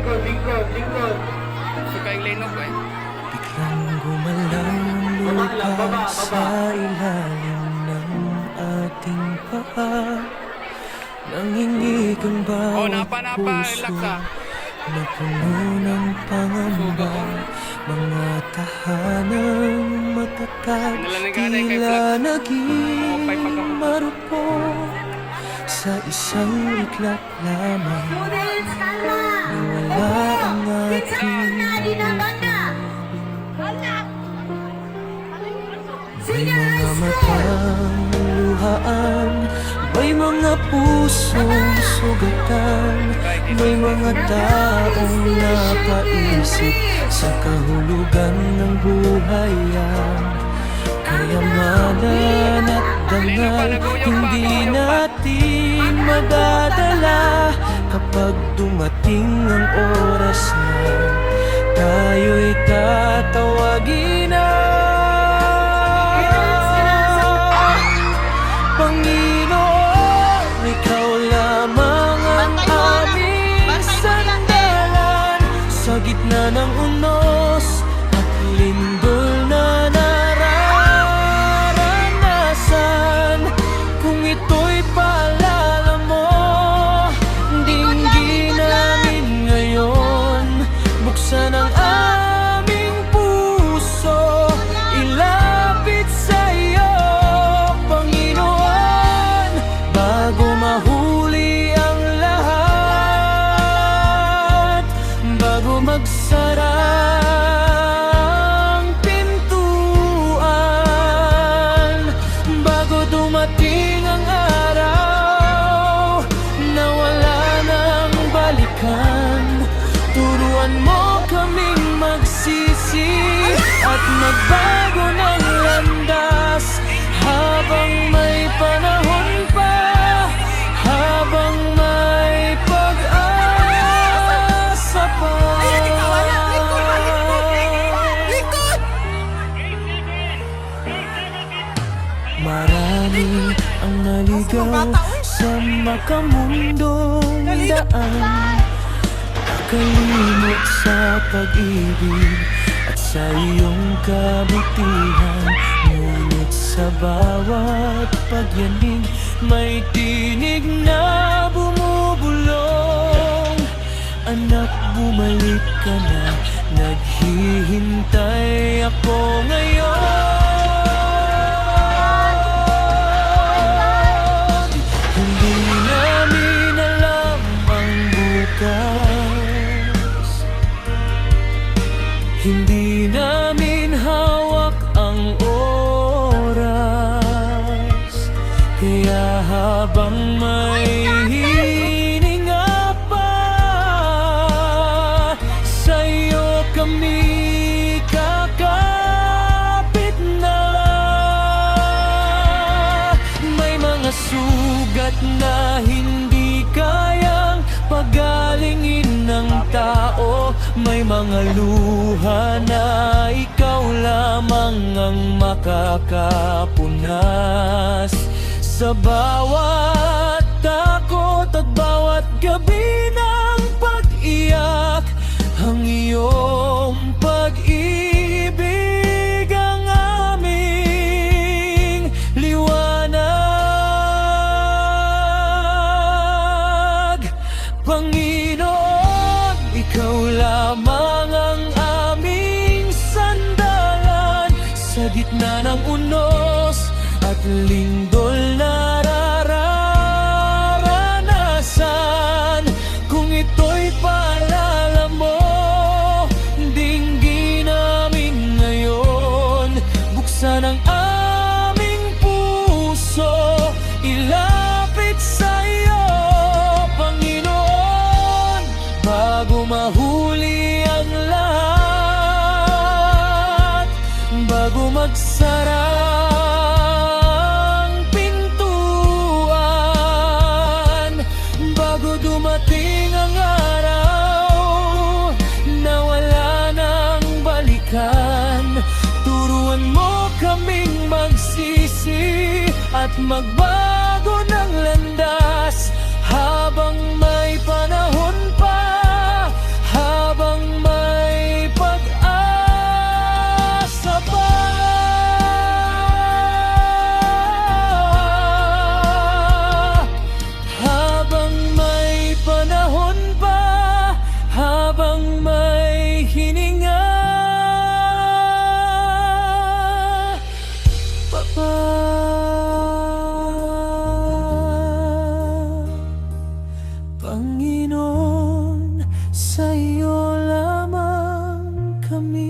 Suka yung linog eh. Biglang gumalaw ang lupa sa ilalim ng ating paa. Nangingi kang Oh, bawat napa, puso relax ah. na puno ng pangamba. Mga tahanang matatag, tila naging marupok sa isang iglap lamang. Nawala ang ating may mga matang luhaan, may mga pusong sugatan, may mga taong napaisip sa kahulugan ng buhay yan. Kayamanan at dangal, hindi natin madadala kapag dumating ang oras na tayo'y tatawagin na. Panginoon, ikaw lamang ang aming sandalan sa gitna ng unos at lindol na nararanasan. Kung ito'y paalala mo, dinggin namin ngayon. Buksan ang aming puso, ilapit sa'yo, Panginoon, bago mahuli ang lahat, bago magsara ang pintuan, bago dumating ang araw na wala nang balikan. Turuan mo kaming magsisi at magbago ng landas habang may panahon pa, habang may pag-asa pa. Marami ang naligaw sa makamundong daan, nakalimot sa pag-ibig at sa iyong kabutihan. Ngunit sa bawat pagyanig, may tinig na bumubulong. Anak, bumalik ka na, naghihintay ako ngayon. Hindi namin alam ang bukas, hindi namin hawak ang oras. Kaya habang may hininga pa, sa'yo kami kakapit na. May mga sugat na hindi kayang pagalingin ng tao, may mga luha na ikaw lamang ang makakapunas. Sa bawat takot at bawat gabi ng pag-iyak, ang iyong pag-ibig ang aming liwanag. Panginoon, ikaw lamang ang aming sandalan sa gitna ng unos at lindol nararanasan. Kung ito'y paalala mo, dinggin namin ngayon. Buksan ang aming puso, ilapit sa'yo, Panginoon, bago mahuli ang lahat, bago magsara ang pintuan, bago dumating ang araw na wala nang balikan. Turuan mo kaming magsisi at magbago ng landas habang may panahon pa, sa'yo lamang kami.